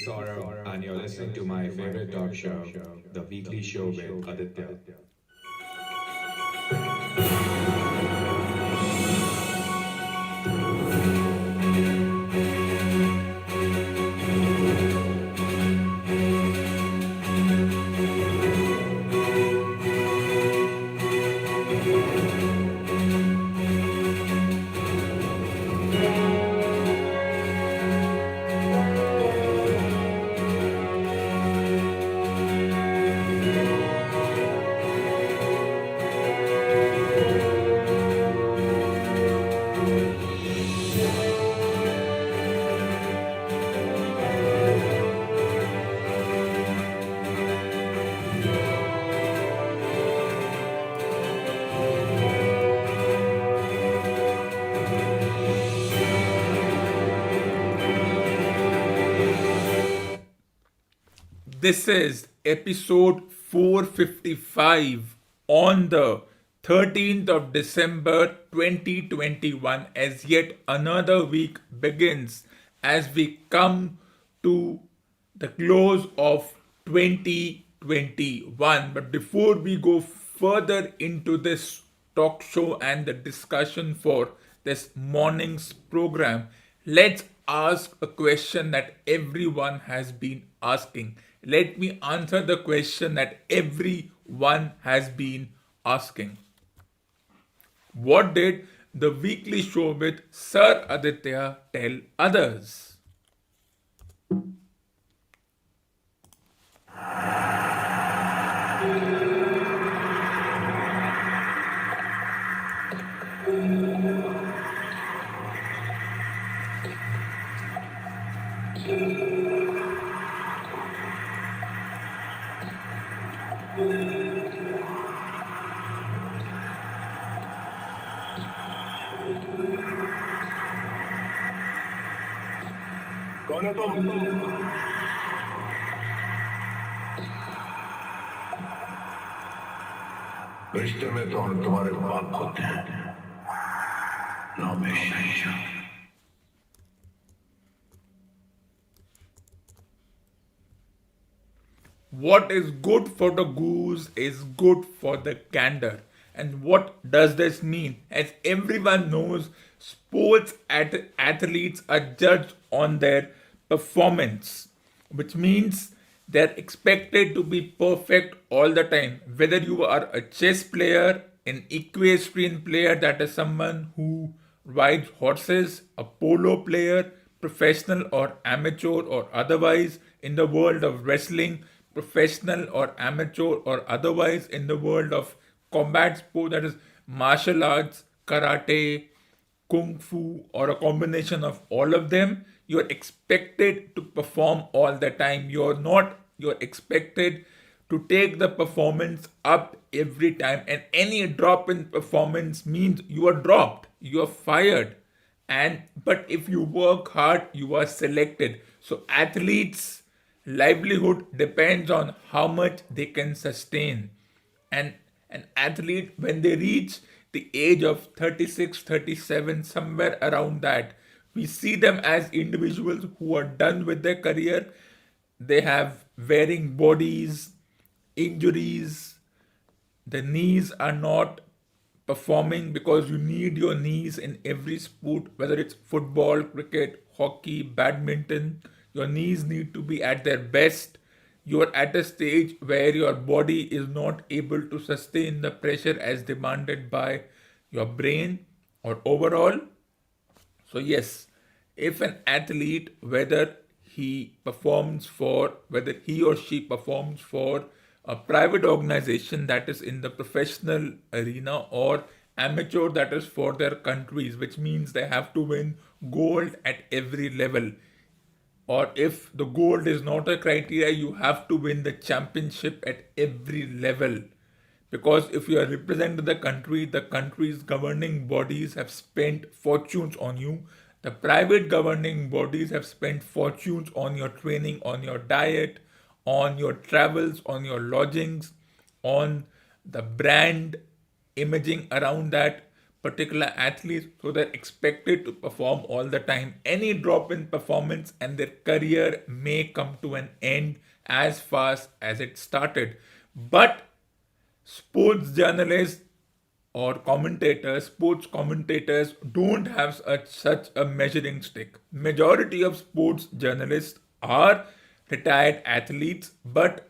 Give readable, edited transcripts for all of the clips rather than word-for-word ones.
Saurabh, and you're listening to my favorite talk show, The Weekly Show with Aditya. This is episode 455 on the 13th of December 2021, as yet another week begins as we come to the close of 2021. But before we go further into this talk show and the discussion for this morning's program, let's ask a question that everyone has been asking. Let me answer the question that everyone has been asking. What did the weekly show with Sir Aditya tell others? कौन हो तुम? रिश्ते में तो हम तुम्हारे बाप होते हैं, ना मैं शहंशाह। What is good for the goose is good for the gander. And what does this mean? As everyone knows, sports athletes are judged on their performance, which means they're expected to be perfect all the time. Whether you are a chess player, an equestrian player, that is someone who rides horses, a polo player, professional or amateur or otherwise in the world of wrestling, professional or amateur or otherwise in the world of combat sport, that is martial arts, karate, kung fu, or a combination of all of them. You're expected to perform all the time. You're expected to take the performance up every time, and any drop in performance means you are dropped, you are fired. And but if you work hard, you are selected. So athletes livelihood depends on how much they can sustain. And an athlete, when they reach the age of 36, 37, somewhere around that, we see them as individuals who are done with their career. They have wearing bodies, injuries, the knees are not performing because you need your knees in every sport, whether it's football, cricket, hockey, badminton. Your knees need to be at their best. You're at a stage where your body is not able to sustain the pressure as demanded by your brain or overall. So, yes, if an athlete, whether he or she performs for a private organization that is in the professional arena or amateur that is for their countries, which means they have to win gold at every level. Or if the gold is not a criteria, you have to win the championship at every level. Because if you are representing the country's governing bodies have spent fortunes on you. The private governing bodies have spent fortunes on your training, on your diet, on your travels, on your lodgings, on the brand imaging around that. particular athletes, so they're expected to perform all the time. Any drop in performance and their career may come to an end as fast as it started. But sports journalists or commentators, sports commentators don't have such a measuring stick. Majority of sports journalists are retired athletes, but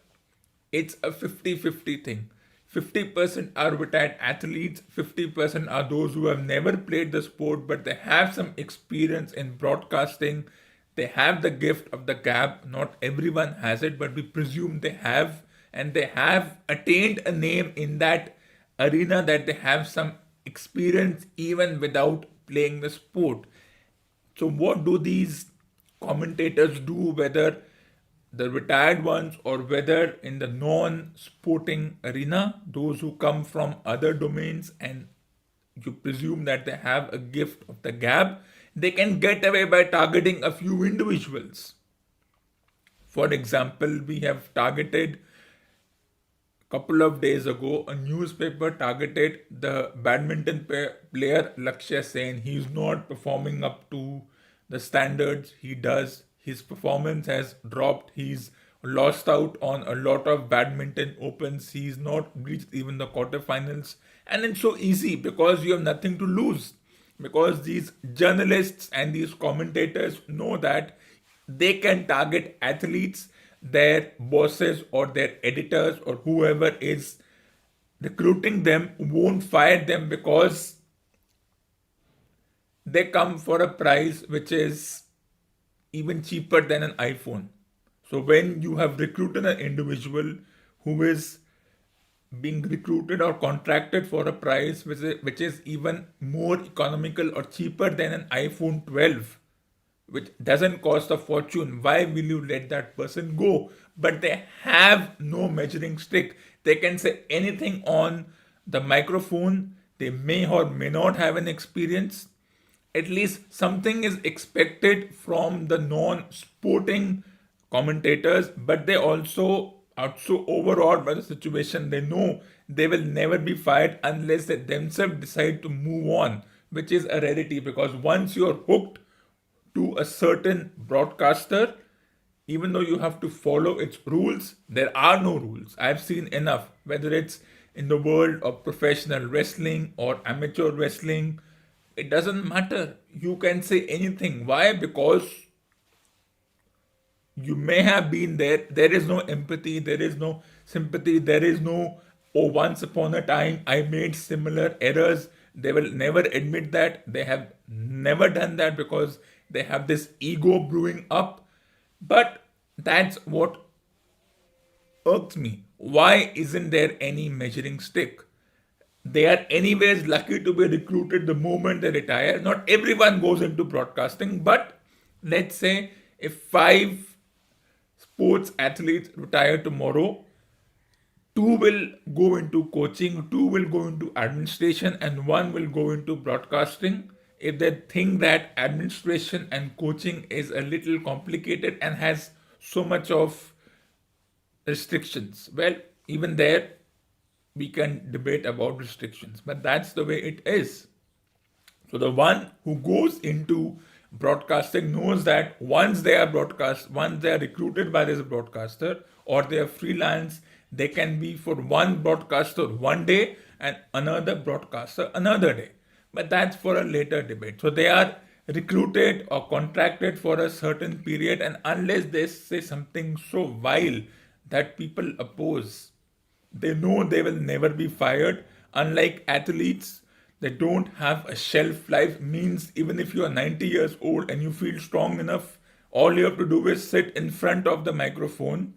it's a 50-50 thing. 50% are retired athletes, 50% are those who have never played the sport but they have some experience in broadcasting. They have the gift of the gab. Not everyone has it, but we presume they have, and they have attained a name in that arena, that they have some experience even without playing the sport. So, what do these commentators do, whether the retired ones or whether in the non sporting arena, those who come from other domains and you presume that they have a gift of the gab, they can get away by targeting a few individuals. For example, we have targeted couple of days ago, a newspaper targeted the badminton player Lakshya Sen. He's not performing up to the standards he does. His performance has dropped. He's lost out on a lot of badminton opens. He's not reached even the quarterfinals. And it's so easy because you have nothing to lose. Because these journalists and these commentators know that they can target athletes, their bosses or their editors or whoever is recruiting them won't fire them because they come for a price which is even cheaper than an iPhone. So when you have recruited an individual who is being recruited or contracted for a price which is even more economical or cheaper than an iPhone 12, which doesn't cost a fortune, why will you let that person go? But they have no measuring stick. They can say anything on the microphone. They may or may not have an experience. At least something is expected from the non-sporting commentators, but they also are so overawed by the situation. They know they will never be fired unless they themselves decide to move on, which is a rarity, because once you're hooked to a certain broadcaster, even though you have to follow its rules, there are no rules. I've seen enough, whether it's in the world of professional wrestling or amateur wrestling, it doesn't matter. You can say anything. Why? Because you may have been there. There is no empathy, there is no sympathy, there is no, oh, once upon a time I made similar errors. They will never admit that. They have never done that because they have this ego brewing up. But that's what irks me. Why isn't there any measuring stick? They are anyways lucky to be recruited the moment they retire. Not everyone goes into broadcasting, but let's say if 5 sports athletes retire tomorrow, 2 will go into coaching, 2 will go into administration, and 1 will go into broadcasting. If they think that administration and coaching is a little complicated and has so much of restrictions, well, even there we can debate about restrictions, but that's the way it is. So the one who goes into broadcasting knows that once they are recruited by this broadcaster or they are freelance, they can be for one broadcaster one day and another broadcaster another day. But that's for a later debate. So they are recruited or contracted for a certain period, and unless they say something so vile that people oppose, they know they will never be fired. Unlike athletes, they don't have a shelf life. Means even if you are 90 years old and you feel strong enough, all you have to do is sit in front of the microphone.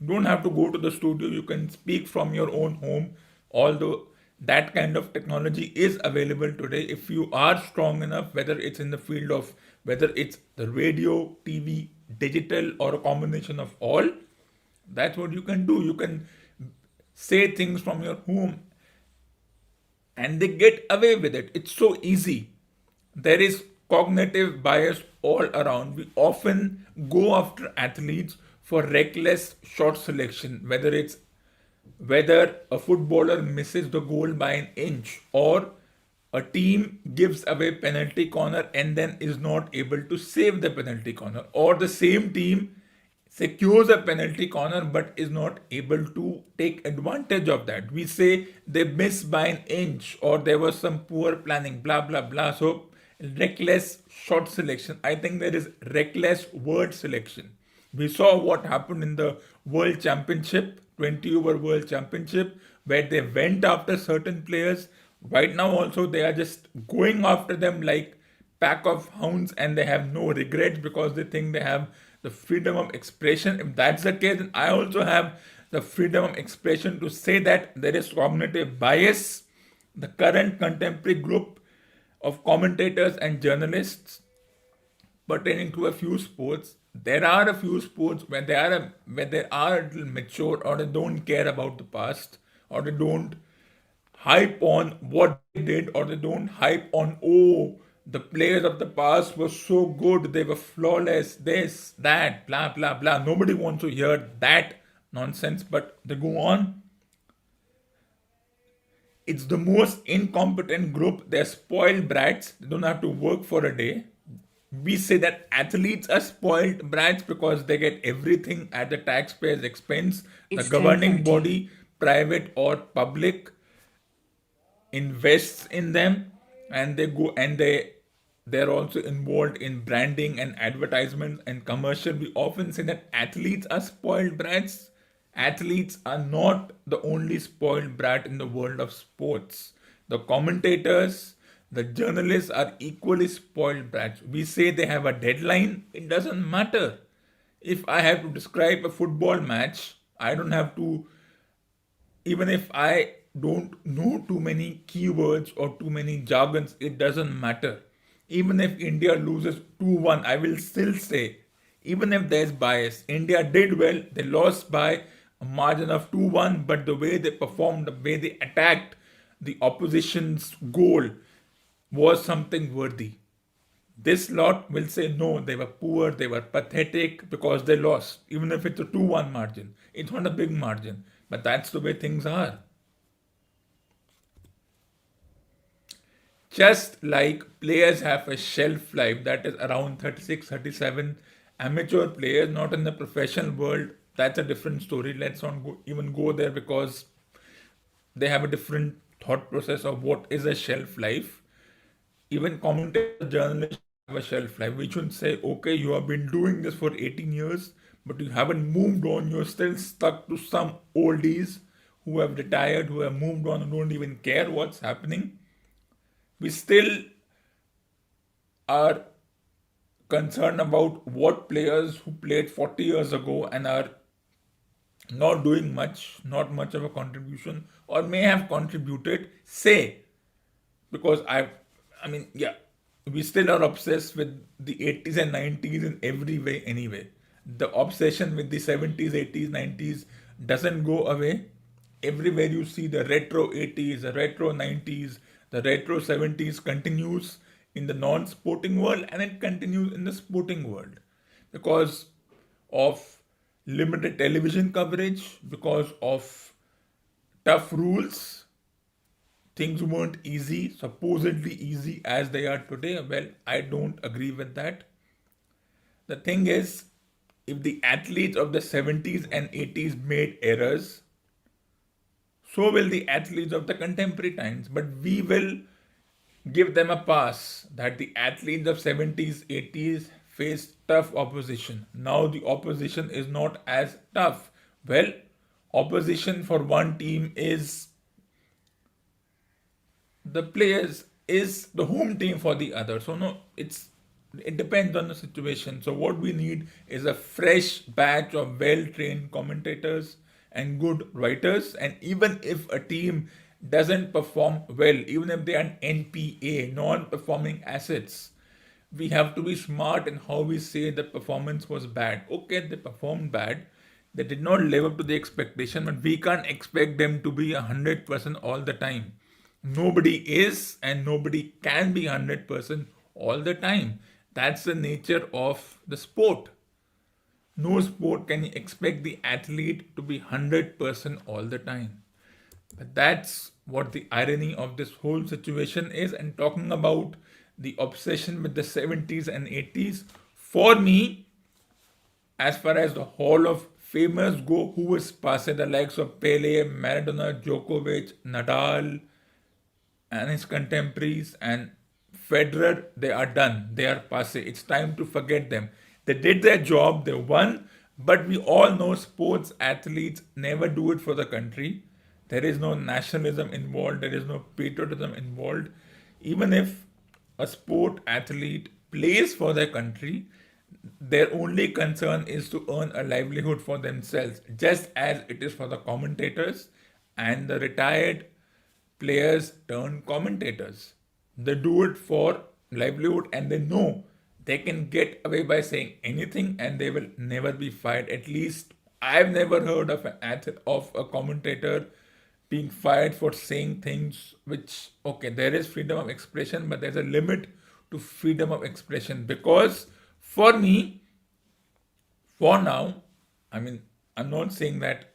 You don't have to go to the studio. You can speak from your own home. Although that kind of technology is available today, if you are strong enough, whether it's in the field of, whether it's the radio, TV, digital, or a combination of all, that's what you can do. You can say things from your home and they get away with it. It's so easy. There is cognitive bias all around. We often go after athletes for reckless shot selection, whether a footballer misses the goal by an inch or a team gives away penalty corner and then is not able to save the penalty corner, or the same team secures a penalty corner but is not able to take advantage of that. We say they missed by an inch or there was some poor planning, blah blah blah. So reckless shot selection. I think there is reckless word selection. We saw what happened in the World Championship, 20 over World Championship, where they went after certain players. Right now, also, they are just going after them like pack of hounds and they have no regrets because they think they have the freedom of expression. If that's the case, then I also have the freedom of expression to say that there is cognitive bias. The current contemporary group of commentators and journalists pertaining to a few sports. There are a few sports where they are a little mature, or they don't care about the past, or they don't hype on what they did, or they don't hype on, oh, the players of the past were so good, they were flawless, this, that, blah blah blah. Nobody wants to hear that nonsense, but they go on. It's the most incompetent group. They're spoiled brats. They don't have to work for a day. We say that athletes are spoiled brats because they get everything at the taxpayer's expense. The It's governing 10:30. body, private or public, invests in them, and they're also involved in branding and advertisement and commercial. We often say that athletes are spoiled brats. Athletes are not the only spoiled brat in the world of sports. The commentators, the journalists are equally spoiled brats. We say they have a deadline. It doesn't matter. If I have to describe a football match, I don't have to, even if I don't know too many keywords or too many jargons, it doesn't matter. Even if India loses 2-1, I will still say, even if there's bias, India did well. They lost by a margin of 2-1, but the way they performed, the way they attacked the opposition's goal was something worthy. This lot will say no, they were poor, they were pathetic because they lost, even if it's a 2-1 margin. It's not a big margin, but that's the way things are. Just like players have a shelf life that is around 36, 37, amateur players, not in the professional world, that's a different story. Let's not even go there because they have a different thought process of what is a shelf life. Even commentators, journalists have a shelf life. We should say, okay, you have been doing this for 18 years, but you haven't moved on. You're still stuck to some oldies who have retired, who have moved on and don't even care what's happening. We still are concerned about what players who played 40 years ago and are not doing much, not much of a contribution, or may have contributed, say. Because yeah, we still are obsessed with the 80s and 90s in every way anyway. The obsession with the 70s, 80s, 90s doesn't go away. Everywhere you see the retro 80s, the retro 90s, the retro 70s continues in the non-sporting world, and it continues in the sporting world because of limited television coverage, because of tough rules. Things weren't easy, supposedly easy as they are today. Well, I don't agree with that. The thing is, if the athletes of the 70s and 80s made errors, so will the athletes of the contemporary times. But we will give them a pass that the athletes of 70s, 80s faced tough opposition. Now the opposition is not as tough. Well, opposition for one team is the players, is the home team for the other. So no, it depends on the situation. So what we need is a fresh batch of well-trained commentators and good writers. And even if a team doesn't perform well, even if they are an NPA, non-performing assets, we have to be smart in how we say the performance was bad. Okay, they performed bad. They did not live up to the expectation, but we can't expect them to be 100% all the time. Nobody is and nobody can be 100% all the time. That's the nature of the sport. No sport can you expect the athlete to be 100% all the time. But that's what the irony of this whole situation is and talking about the obsession with the 70s and 80s. For me, as far as the Hall of Famers go, who is past the likes of Pele, Maradona, Djokovic, Nadal, and his contemporaries, and Federer, they are done. They are passé. It's time to forget them. They did their job, they won, but we all know sports athletes never do it for the country. There is no nationalism involved, there is no patriotism involved. Even if a sport athlete plays for their country, their only concern is to earn a livelihood for themselves, just as it is for the commentators and the retired players turn commentators. They do it for livelihood and they know they can get away by saying anything and they will never be fired. At least I've never heard of a commentator being fired for saying things which, okay, there is freedom of expression, but there's a limit to freedom of expression. Because for me, for now, I mean, I'm not saying that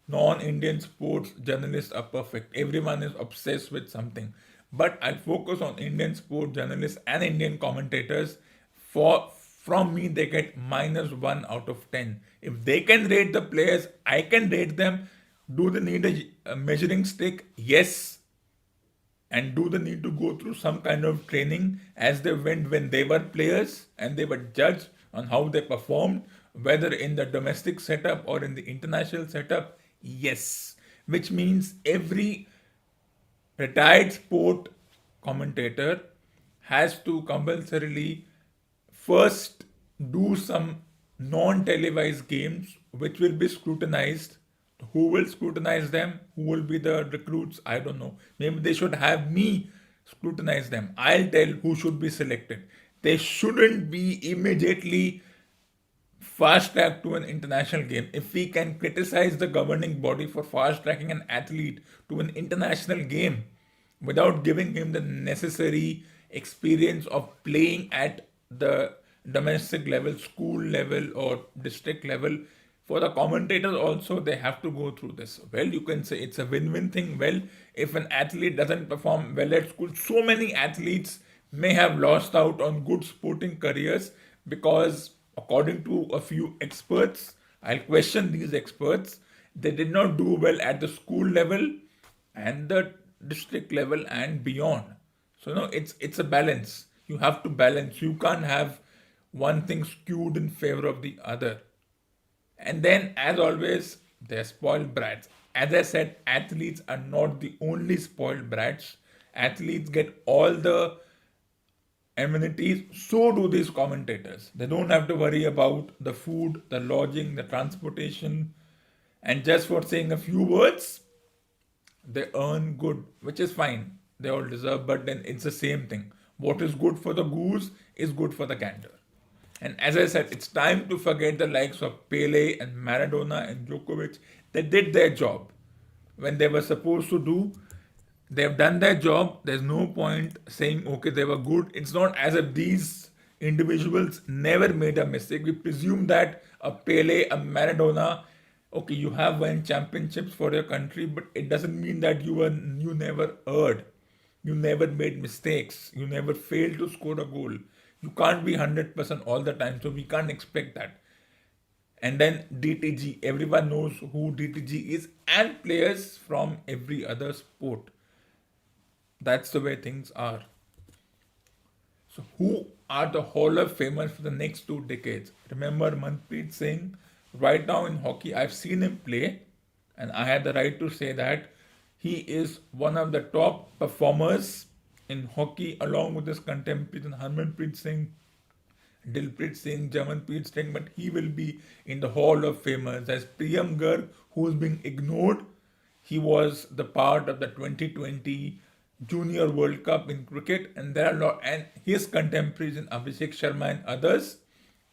non-Indian sports journalists are perfect. Everyone is obsessed with something. But I'll focus on Indian sport journalists and Indian commentators. From me, they get -1 out of 10. If they can rate the players, I can rate them. Do they need a measuring stick? Yes. And do they need to go through some kind of training as they went when they were players and they were judged on how they performed, whether in the domestic setup or in the international setup? Yes. Which means every retired sport commentator has to compulsorily first do some non-televised games which will be scrutinized. Who will scrutinize them? Who will be the recruits? I don't know. Maybe they should have me scrutinize them. I'll tell who should be selected. They shouldn't be immediately fast tracked to an international game. If we can criticize the governing body for fast tracking an athlete to an international game without giving him the necessary experience of playing at the domestic level, school level, or district level, for the commentators also, they have to go through this. Well, you can say it's a win-win thing. Well, if an athlete doesn't perform well at school, so many athletes may have lost out on good sporting careers because, according to a few experts, I'll question these experts, they did not do well at the school level and the district level and beyond. So no, it's a balance. You have to balance. You can't have one thing skewed in favor of the other. And then, as always, they're spoiled brats. As I said, athletes are not the only spoiled brats. Athletes get all the amenities, so do these commentators. They don't have to worry about the food, the lodging, the transportation, and just for saying a few words, they earn good, which is fine. They all deserve, but then it's the same thing. What is good for the goose is good for the gander. And as I said, it's time to forget the likes of Pele and Maradona and Djokovic. They did their job when they were supposed to do. They've done their job. There's no point saying, okay, they were good. It's not as if these individuals never made a mistake. We presume that a Pele, a Maradona, okay, you have won championships for your country, but it doesn't mean that you never erred. You never made mistakes. You never failed to score a goal. You can't be 100% all the time, so we can't expect that. And then DTG, everyone knows who DTG is, and players from every other sport. That's the way things are. So, who are the Hall of Famers for the next 2 decades? Remember Manpreet Singh? Right now in hockey, I've seen him play, and I had the right to say that he is one of the top performers in hockey, along with his contemporaries in Harmanpreet Singh, Dilpreet Singh, Jamanpreet Singh, but he will be in the Hall of Famers. As Priyam Garg, who is being ignored, he was the part of the 2020 Junior World Cup in cricket, and there are a lot, and his contemporaries in Abhishek Sharma and others.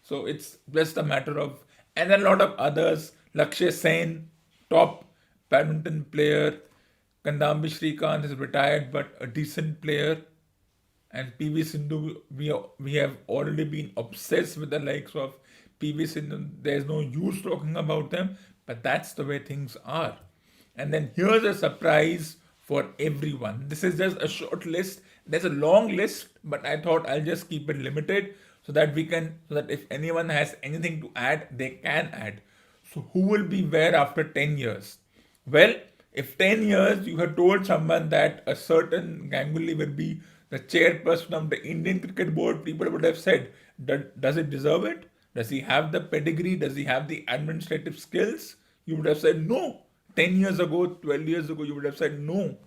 So it's just a matter of, and a lot of others. Lakshya Sen, top badminton player. Kandambi Shrikant is retired but a decent player. And PV Sindhu, we have already been obsessed with the likes of PV Sindhu. There's no use talking about them, but that's the way things are. And then here's a surprise for everyone. This is just a short list. There's a long list, but I thought I'll just keep it limited so that if anyone has anything to add, they can add. So who will be where after 10 years? Well, if 10 years you had told someone that a certain Ganguly will be the chairperson of the Indian Cricket Board, people would have said, does it deserve it? Does he have the pedigree? Does he have the administrative skills? You would have said no. 10 years ago, 12 years ago, you would have said no.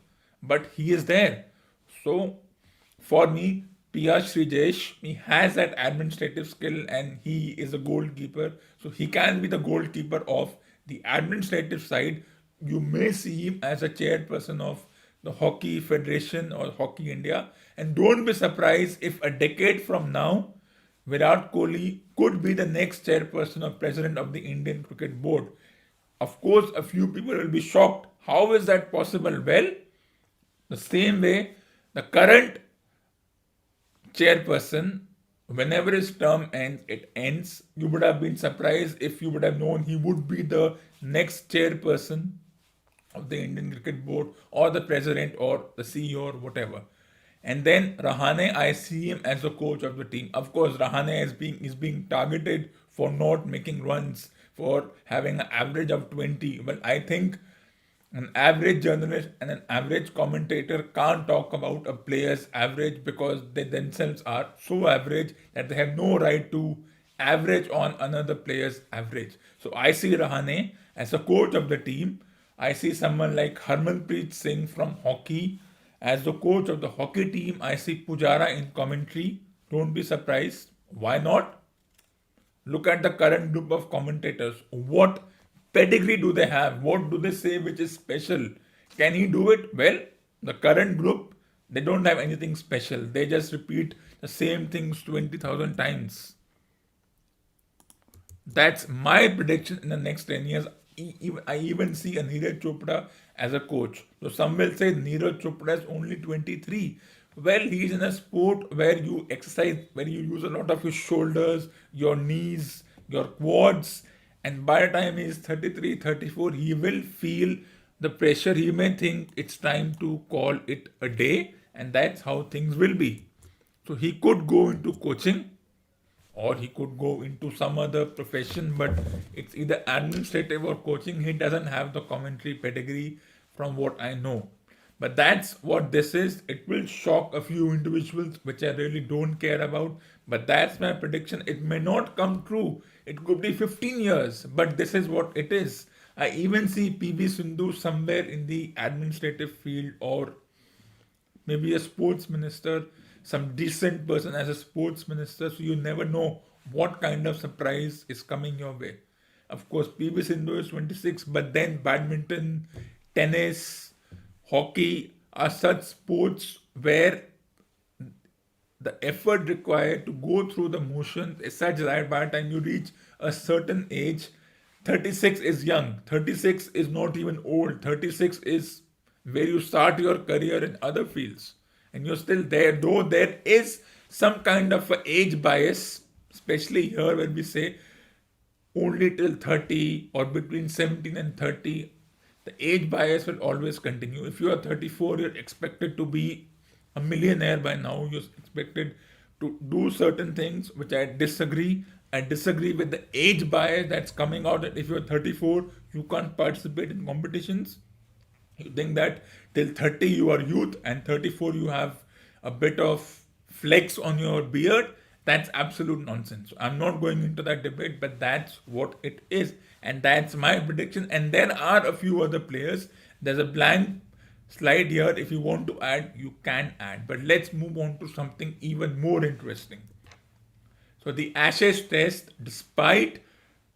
But he is there. So, for me, PR Srijesh, he has that administrative skill and he is a goalkeeper. So, he can be the goalkeeper of the administrative side. You may see him as a chairperson of the Hockey Federation or Hockey India. And don't be surprised if a decade from now, Virat Kohli could be the next chairperson or president of the Indian Cricket Board. Of course, a few people will be shocked. How is that possible? Well, the same way the current chairperson, whenever his term ends, it ends. You would have been surprised if you would have known he would be the next chairperson of the Indian Cricket Board or the president or the CEO or whatever. And then Rahane, I see him as the coach of the team. Of course, Rahane is being targeted for not making runs, for having an average of 20. Well, I think an average journalist and an average commentator can't talk about a player's average because they themselves are so average that they have no right to average on another player's average. So I see Rahane as a coach of the team. I see someone like Harmanpreet Singh from hockey as the coach of the hockey team. I see Pujara in commentary. Don't be surprised. Why not? Look at the current group of commentators. What pedigree do they have? What do they say which is special? Can he do it? Well, the current group, they don't have anything special. They just repeat the same things 20,000 times. That's my prediction in the next 10 years. I even see a Neeraj Chopra as a coach. So some will say Neeraj Chopra is only 23. Well, he's in a sport where you exercise, where you use a lot of your shoulders, your knees, your quads. And by the time he's 33, 34, he will feel the pressure. He may think it's time to call it a day. And that's how things will be. So he could go into coaching or he could go into some other profession, but it's either administrative or coaching. He doesn't have the commentary pedigree from what I know. But that's what this is. It will shock a few individuals, which I really don't care about. But that's my prediction. It may not come true. It could be 15 years, but this is what it is. I even see PV Sindhu somewhere in the administrative field or maybe a sports minister, some decent person as a sports minister. So you never know what kind of surprise is coming your way. Of course, PV Sindhu is 26, but then badminton, tennis, hockey are such sports where the effort required to go through the motions is such that by the time you reach a certain age, 36 is young, 36 is not even old, 36 is where you start your career in other fields. And you're still there, though there is some kind of a age bias, especially here when we say only till 30 or between 17 and 30, the age bias will always continue. If you are 34, you're expected to be a millionaire by now. You're expected to do certain things, which I disagree. I disagree with the age bias that's coming out that if you're 34, you can't participate in competitions. You think that till 30 you are youth and 34 you have a bit of flex on your beard. That's absolute nonsense. So I'm not going into that debate, but that's what it is. And that's my prediction. And there are a few other players. There's a blank slide here. If you want to add, you can add. But let's move on to something even more interesting. So the Ashes test, despite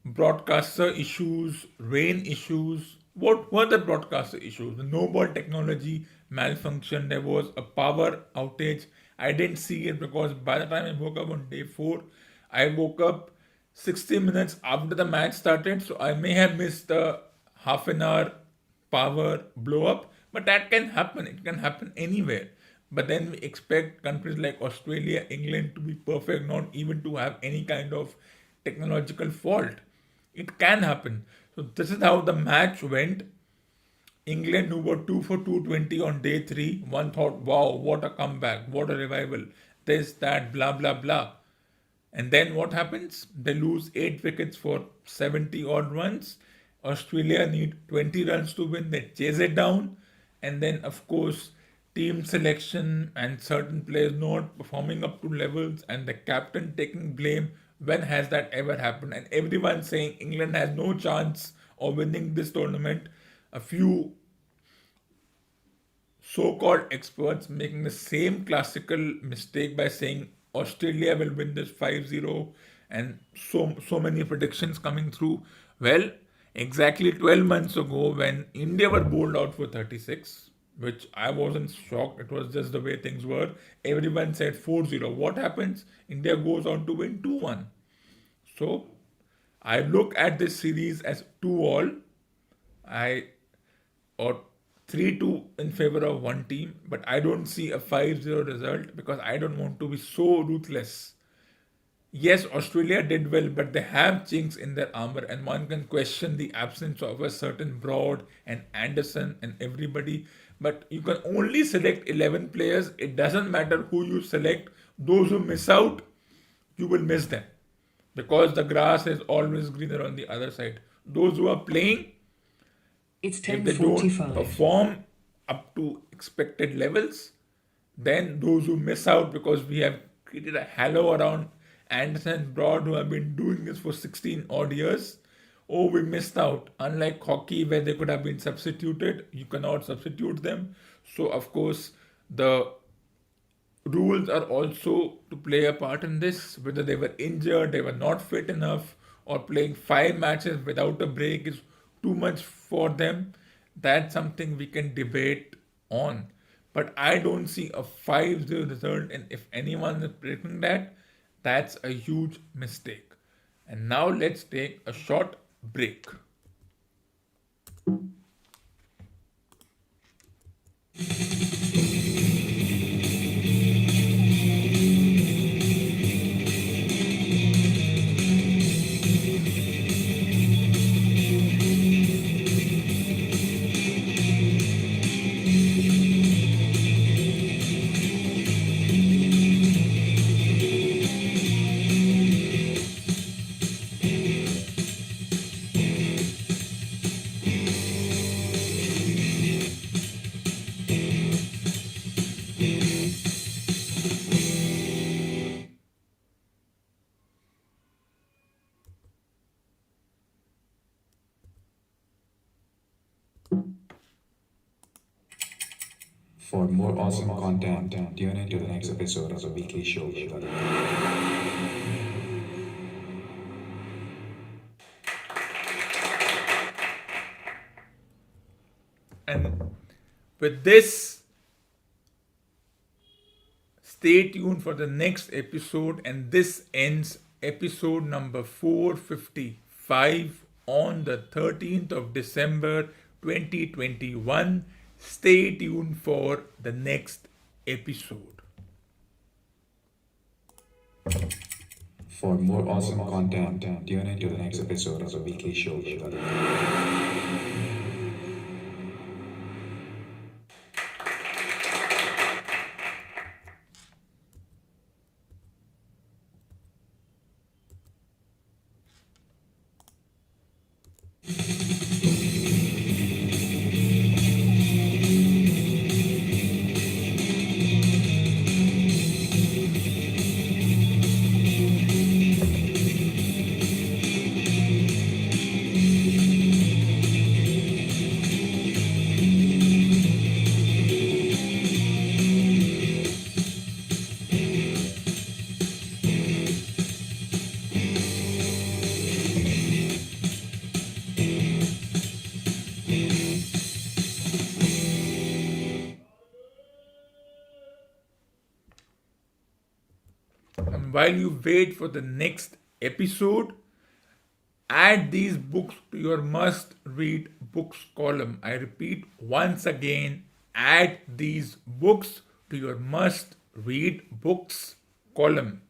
broadcaster issues, rain issues, what were the broadcaster issues? The no ball technology malfunction. There was a power outage. I didn't see it because by the time I woke up on day 4, I woke up 60 minutes after the match started. So I may have missed the half an hour power blow up. But that can happen. It can happen anywhere. But then we expect countries like Australia, England to be perfect, not even to have any kind of technological fault. It can happen. So this is how the match went. England, who were 2 for 220 on day 3, one thought, wow, what a comeback, what a revival, this, that, blah, blah, blah. And then what happens? They lose 8 wickets for 70 odd runs. Australia need 20 runs to win. They chase it down. And then, of course, team selection and certain players not performing up to levels and the captain taking blame. When has that ever happened? And everyone saying England has no chance of winning this tournament. A few so-called experts making the same classical mistake by saying Australia will win this 5-0 and so many predictions coming through. Well, exactly 12 months ago when India were bowled out for 36, which I wasn't shocked, it was just the way things were. Everyone said 4-0. What happens? India goes on to win 2-1. So I look at this series as 2-all. Or 3-2 in favor of one team, but I don't see a 5-0 result because I don't want to be so ruthless. Yes, Australia did well, but they have chinks in their armor, and one can question the absence of a certain Broad and Anderson and everybody. But you can only select 11 players. It doesn't matter who you select. Those who miss out, you will miss them because the grass is always greener on the other side. Those who are playing, It's if they don't 10:45. perform up to expected levels, then those who miss out because we have created a halo around Anderson and Broad who have been doing this for 16 odd years. Oh, we missed out. Unlike hockey where they could have been substituted, you cannot substitute them. So, of course, the rules are also to play a part in this. Whether they were injured, they were not fit enough, or playing 5 matches without a break is too much for them. That's something we can debate on. But I don't see a 5-0 result, and if anyone is predicting that, that's a huge mistake. And now let's take a short break. For more awesome content, tune in to the next episode of the weekly show. And with this, stay tuned for the next episode. And this ends episode number 455 on the 13th of December 2021. Stay tuned for the next episode. For more awesome content, tune in to the next episode of the weekly show. And while you wait for the next episode, add these books to your must read books column. I repeat once again, add these books to your must read books column.